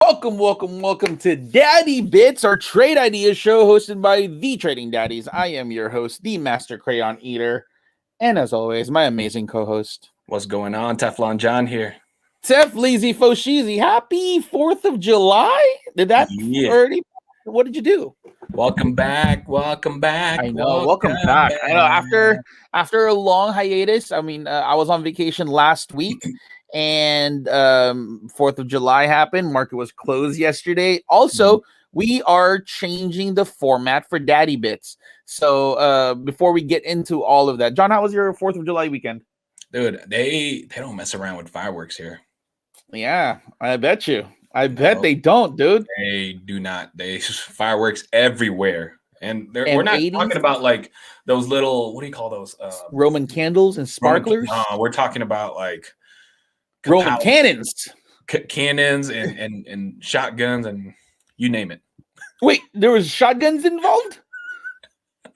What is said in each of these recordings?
Welcome to Daddy Bits, our trade idea show hosted by the Trading Daddies. I am your host, the Master Crayon Eater, and as always, my amazing co-host. What's going on? Teflon John here. Tef Leezy Fosheezy, happy 4th of July. Did that already? What did you do? Welcome back. I know. Welcome back. I know. After a long hiatus, I mean, I was on vacation last week, and 4th of July happened. Market was closed yesterday. Also, we are changing the format for Daddy Bits. So before we get into all of that, John, how was your 4th of July weekend? Dude, they don't mess around with fireworks here. Yeah, I bet you. I bet they don't, dude. They do not. They fireworks everywhere. And we're not talking about like those little, what do you call those? Roman candles and sparklers? We're talking about like Roman cannons. Cannons and shotguns and you name it. Wait, there was shotguns involved?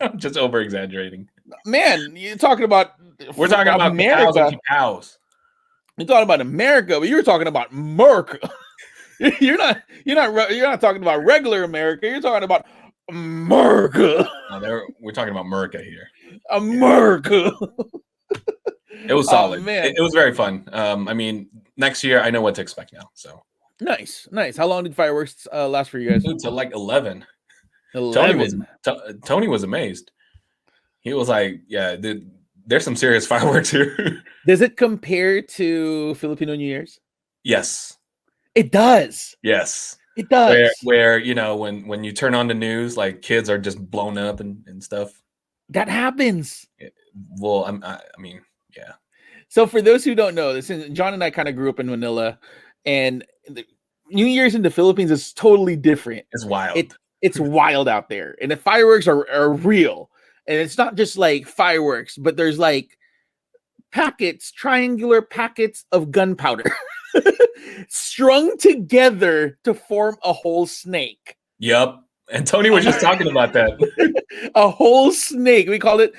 I'm just over exaggerating. Man, we're talking about America. You're talking about America, but you're talking about America. You're not talking about regular America. You're talking about America. We're talking about America here. America. It was solid. Oh, man. It was very fun. I mean, next year I know what to expect now. So nice. How long did fireworks last for you guys? Until like 11. 11. Tony was amazed. He was like, "Yeah, dude, there's some serious fireworks here." Does it compare to Filipino New Year's? Yes. It does. Yes. It does. Where you know, when you turn on the news, like kids are just blown up and stuff. That happens. Well, I mean, yeah. So for those who don't know, John and I kind of grew up in Manila, and New Year's in the Philippines is totally different. It's wild. It's wild out there, and the fireworks are real. And it's not just like fireworks, but there's like triangular packets of gunpowder strung together to form a whole snake. Yep. And Tony was just talking about that. A whole snake. We call it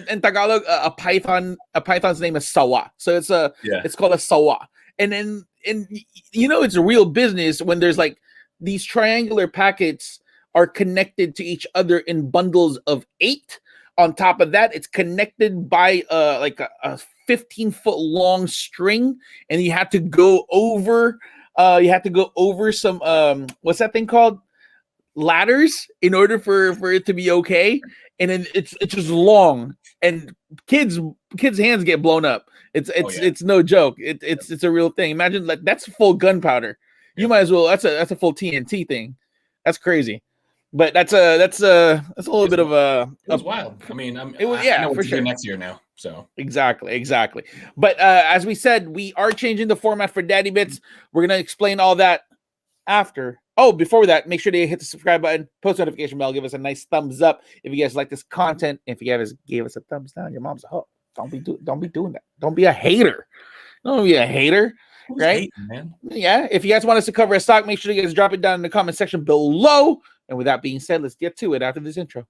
in Tagalog a python. A python's name is sawa. So it's called a sawa. And it's a real business when there's like these triangular packets are connected to each other in bundles of 8. On top of that, it's connected by like a 15-foot long string, and you have to go over some what's that thing called? Ladders in order for it to be okay. And then it's just long, and kids' hands get blown up. It's no joke. It's a real thing. Imagine like that's full gunpowder. You might as well. That's a full TNT thing. That's crazy. But that's a little bit of a. It was wild. I mean, I know for sure. Next year now, so exactly. But as we said, we are changing the format for Daddy Bits. We're gonna explain all that after. Oh, before that, make sure to hit the subscribe button, post notification bell, give us a nice thumbs up if you guys like this content. If you guys gave us a thumbs down, your mom's a hoe. Don't be doing that. Don't be a hater. Don't be a hater. Right? Hating, man? Yeah. If you guys want us to cover a stock, make sure you guys drop it down in the comment section below. And with that being said, let's get to it after this intro.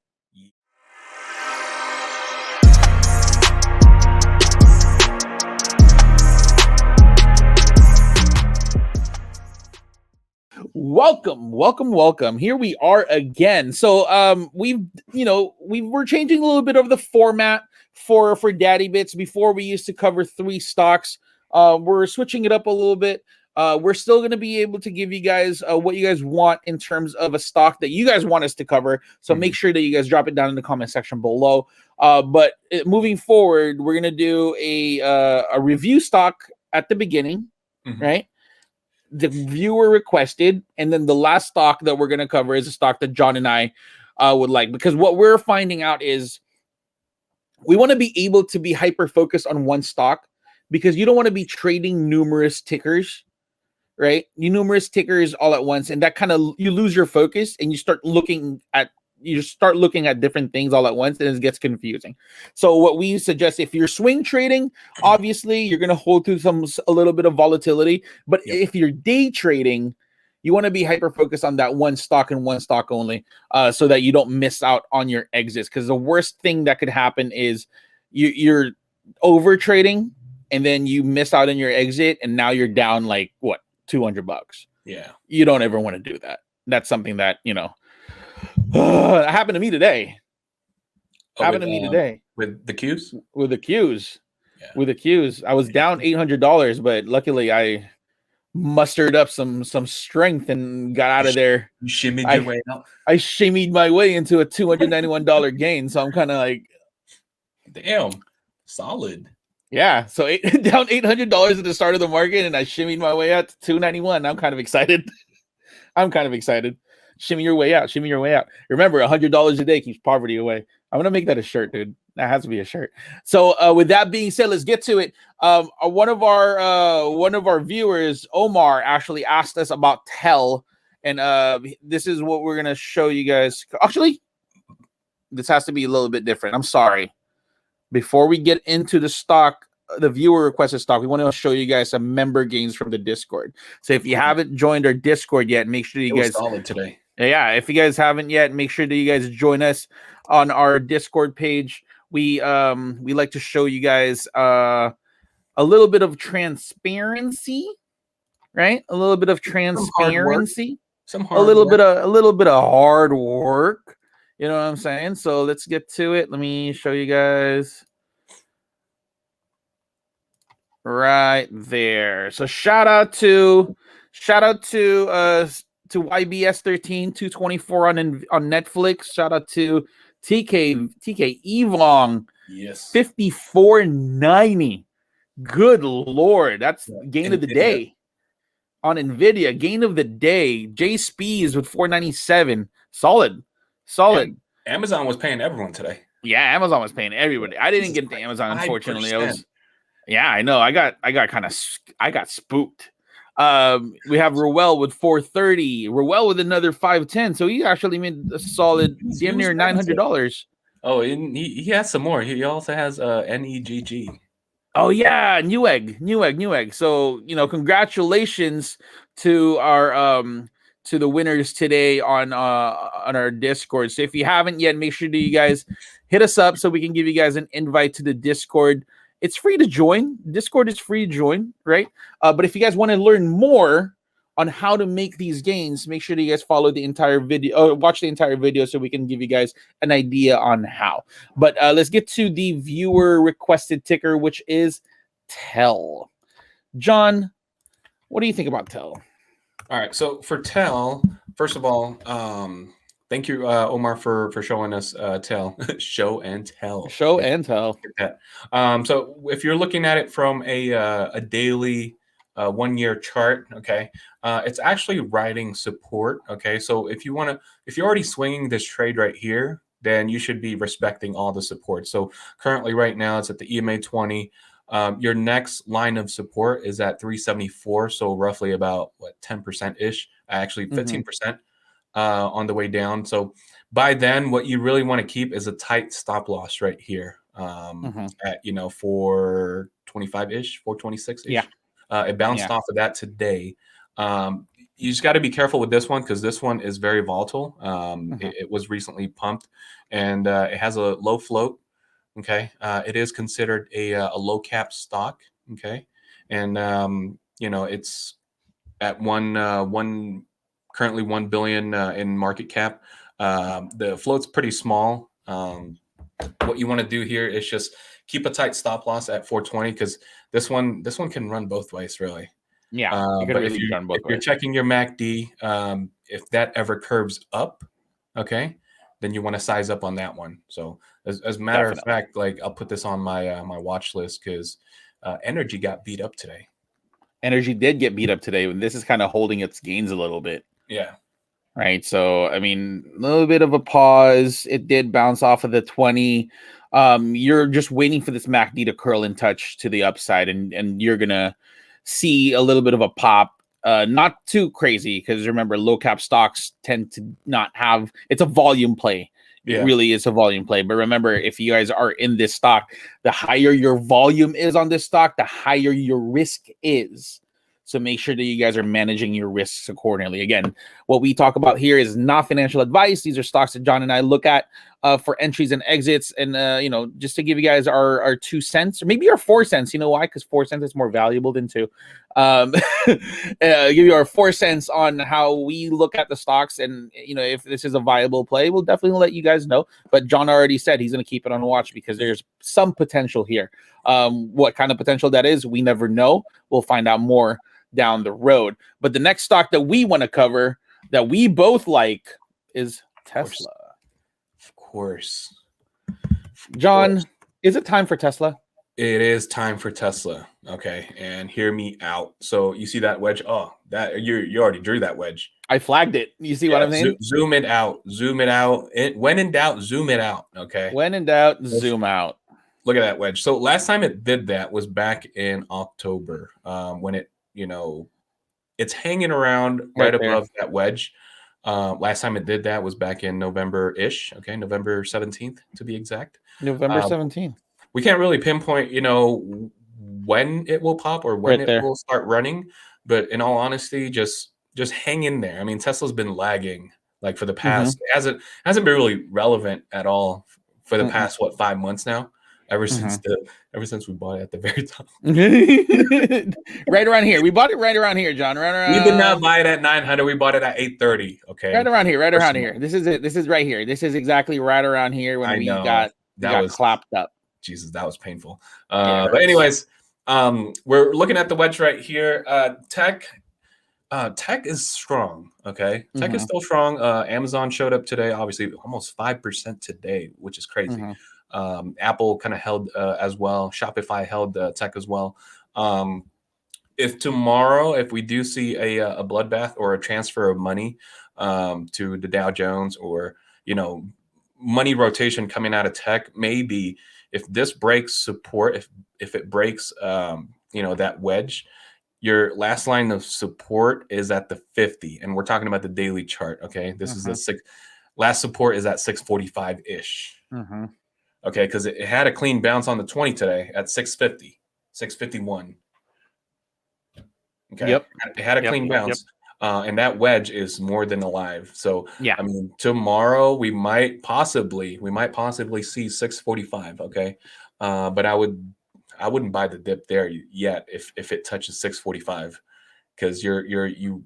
Welcome. Here we are again. So we're changing a little bit of the format for Daddy Bits. Before we used to cover 3 stocks. We're switching it up a little bit. We're still going to be able to give you guys what you guys want in terms of a stock that you guys want us to cover. So make sure that you guys drop it down in the comment section below. But moving forward, we're going to do a review stock at the beginning, right? The viewer requested, and then the last stock that we're going to cover is a stock that John and I would like, because what we're finding out is we want to be able to be hyper focused on one stock, because you don't want to be trading numerous tickers. Right? Numerous tickers all at once, and that kind of you lose your focus, and you start looking at different things all at once, and it gets confusing. So what we suggest, if you're swing trading, obviously you're going to hold through a little bit of volatility, but if you're day trading, you want to be hyper focused on that one stock and one stock only, so that you don't miss out on your exits. Because the worst thing that could happen is you're over trading, and then you miss out on your exit, and now you're down like what, $200. Yeah. You don't ever want to do that. That's something that, happened to me today. With the Qs? With the Qs. Yeah. With the Qs. I was down $800, but luckily I mustered up some strength and got out of there. You shimmied your way out. I shimmied my way into a $291 gain. So I'm kind of like, damn, solid. Yeah. So down $800 at the start of the market, and I shimmied my way out to $291. I'm kind of excited. Shimmy your way out. Shimmy your way out. Remember, $100 a day keeps poverty away. I'm gonna make that a shirt, dude. That has to be a shirt. So with that being said, let's get to it. One of our viewers, Omar, actually asked us about Tell, and this is what we're gonna show you guys. Actually, this has to be a little bit different. I'm sorry. Before we get into the stock, the viewer requested stock, we want to show you guys some member gains from the Discord. So if you haven't joined our Discord yet, make sure you guys solid today. Yeah, if you guys haven't yet, make sure that you guys join us on our Discord page. We like to show you guys a little bit of transparency, right? A little bit of transparency, a little bit of hard work. You know what I'm saying? So let's get to it. Let me show you guys right there. So shout out to YBS 13 224 on Netflix. Shout out to TK Evong. Yes. 54.90. Good Lord. That's gain of the day. On Nvidia, gain of the day. J Spees with 497. Solid. And Amazon was paying everyone today. Yeah, Amazon was paying everybody. I didn't get to Amazon, unfortunately. I know. I got spooked. We have Ruel with 430. Ruel with another 510. So he actually made a solid damn near $900. Oh, he has some more. He also has NEGG. Oh yeah, Newegg. So congratulations to our to the winners today on our Discord. So if you haven't yet, make sure that you guys hit us up so we can give you guys an invite to the Discord. It's free to join. Discord is free to join, right? But if you guys want to learn more on how to make these gains, make sure that you guys follow the entire video, watch the entire video so we can give you guys an idea on how. But let's get to the viewer requested ticker, which is Tell. John, what do you think about Tell? All right. So for Tell, first of all, thank you, Omar, for showing us Tell. Show and tell. So if you're looking at it from a daily 1 year chart, okay, it's actually riding support. Okay, so if you're already swinging this trade right here, then you should be respecting all the support. So currently, right now, it's at the EMA 20. Your next line of support is at 374, so roughly about 10% ish, actually 15%. On the way down. So by then, what you really want to keep is a tight stop loss right here at 425 ish, 426 ish. Yeah. It bounced off of that today. You just got to be careful with this one because this one is very volatile. It was recently pumped and it has a low float. Okay, it is considered a low cap stock. Okay, and it's at currently 1 billion in market cap. The float's pretty small. What you want to do here is just keep a tight stop loss at 420 because this one can run both ways, really. Yeah, but if you're checking your MACD, if that ever curves up, okay, then you want to size up on that one. So as a matter of fact, I'll put this on my my watch list because energy got beat up today. Energy did get beat up today, and this is kind of holding its gains a little bit. Yeah. Right. So, I mean, a little bit of a pause. It did bounce off of the 20. You're just waiting for this MACD to curl and touch to the upside, and you're going to see a little bit of a pop. Not too crazy because remember, low cap stocks tend to not have, it's a volume play. Yeah. It really is a volume play. But remember, if you guys are in this stock, the higher your volume is on this stock, the higher your risk is. So make sure that you guys are managing your risks accordingly. Again, what we talk about here is not financial advice. These are stocks that John and I look at for entries and exits, and just to give you guys our 2 cents, or maybe our 4 cents. You know why? Because 4 cents is more valuable than 2. Give you our 4 cents on how we look at the stocks, and if this is a viable play, we'll definitely let you guys know. But John already said he's going to keep it on watch because there's some potential here. What kind of potential that is, we never know. We'll find out more down the road. But the next stock that we want to cover, that we both like, is Tesla. Of course. John, is it time for Tesla? It is time for Tesla. Okay, and hear me out. So you see that wedge? Oh, that you already drew that wedge. I flagged it. You see what I'm saying? Zoom it out. Zoom it out. When in doubt, zoom it out. Okay. When in doubt, zoom out. Look at that wedge. So last time it did that was back in October, when it, it's hanging around right above that wedge. Last time it did that was back in November-ish. Okay, November 17th to be exact. November 17th. We can't really pinpoint, when it will pop or when it will start running. But in all honesty, just hang in there. I mean, Tesla's been lagging like for the past. It hasn't been really relevant at all for the past 5 months now. Ever since we bought it at the very top. Right around here. We bought it right around here, John. Right around. We did not buy it at 900. We bought it at 830. Okay. Right around here. Right around here. This is it. This is right here. This is exactly right around here when we got clapped up. Jesus, that was painful. But anyways, we're looking at the wedge right here. Tech is strong. Okay. Tech is still strong. Amazon showed up today, obviously almost 5% today, which is crazy. Apple kind of held as well. Shopify held tech as well. If tomorrow, if we do see a bloodbath or a transfer of money to the Dow Jones, or money rotation coming out of tech, maybe if this breaks support, if it breaks that wedge, your last line of support is at the 50, and we're talking about the daily chart. Okay, this is the last support is at 645 ish. Okay, because it had a clean bounce on the 20 today at 650, 651. Okay. Yep. It had a clean bounce. And that wedge is more than alive. So yeah, I mean, tomorrow we might possibly see 645. Okay. But I wouldn't buy the dip there yet if it touches 645, because you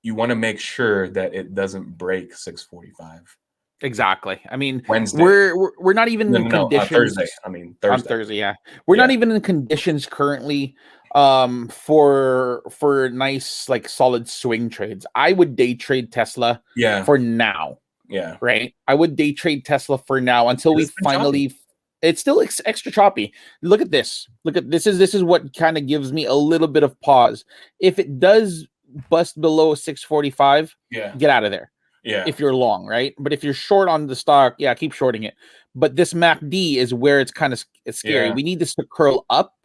want to make sure that it doesn't break 645. Exactly. I mean, Wednesday. We're not even in conditions. Thursday. I mean, Thursday. On Thursday, yeah. We're not even in conditions currently for nice, like, solid swing trades. I would day trade Tesla for now. Yeah. Right? I would day trade Tesla for now until we finally choppy. It's still extra choppy. Look at this. This is what kind of gives me a little bit of pause. If it does bust below 645, get out of there. Yeah. If you're long, right? But if you're short on the stock, keep shorting it. But this MACD is where it's kind of scary. We need this to curl up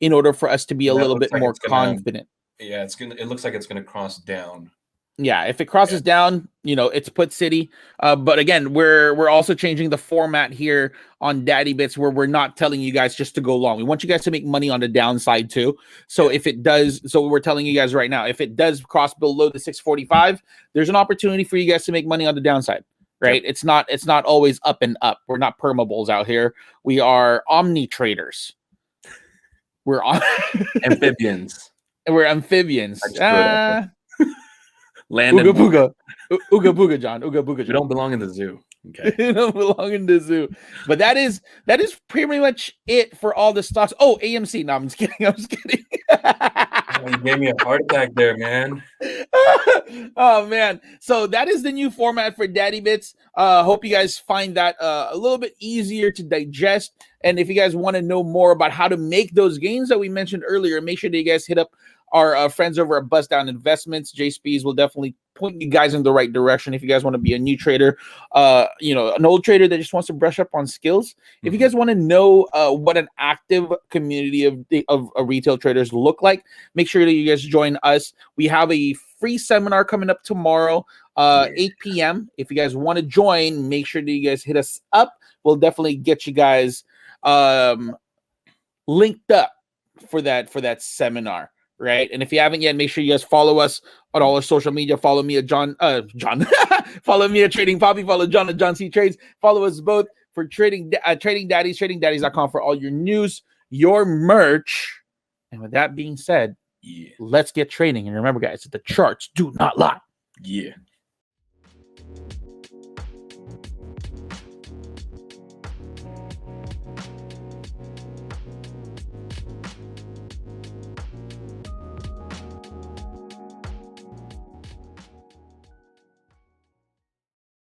in order for us to be a little bit more confident. It looks like it's gonna cross down. Yeah, if it crosses down, it's put city. But again, we're also changing the format here on Daddy Bits, where we're not telling you guys just to go long. We want you guys to make money on the downside too. So if it does, we're telling you guys right now, if it does cross below the 645, there's an opportunity for you guys to make money on the downside. Right? Yep. It's not always up and up. We're not permables out here. We are omni traders. We're amphibians. We're amphibians. Land Ooga booga. Ooga booga, John. Ooga booga, John. We don't belong in the zoo. Okay. We don't belong in the zoo. But that is pretty much it for all the stocks. Oh, AMC. No, I'm just kidding. You gave me a heart attack there, man. Oh man. So that is the new format for Daddy Bits. Hope you guys find that a little bit easier to digest. And if you guys want to know more about how to make those gains that we mentioned earlier, make sure that you guys hit up our friends over at Bust Down Investments. J Spees will definitely point you guys in the right direction if you guys want to be a new trader, an old trader that just wants to brush up on skills. If you guys want to know what an active community of retail traders look like, make sure that you guys join us. We have a free seminar coming up tomorrow, 8 p.m. If you guys want to join, make sure that you guys hit us up. We'll definitely get you guys linked up for that seminar. right? And if you haven't yet, make sure you guys follow us on all our social media. Follow me at John. Follow me at Trading Poppy. Follow John at John C Trades. Follow us both for Trading Daddies, tradingdaddies.com for all your news, your merch. And with that being said, Yeah. let's get trading. And remember, guys, the charts do not lie. Yeah.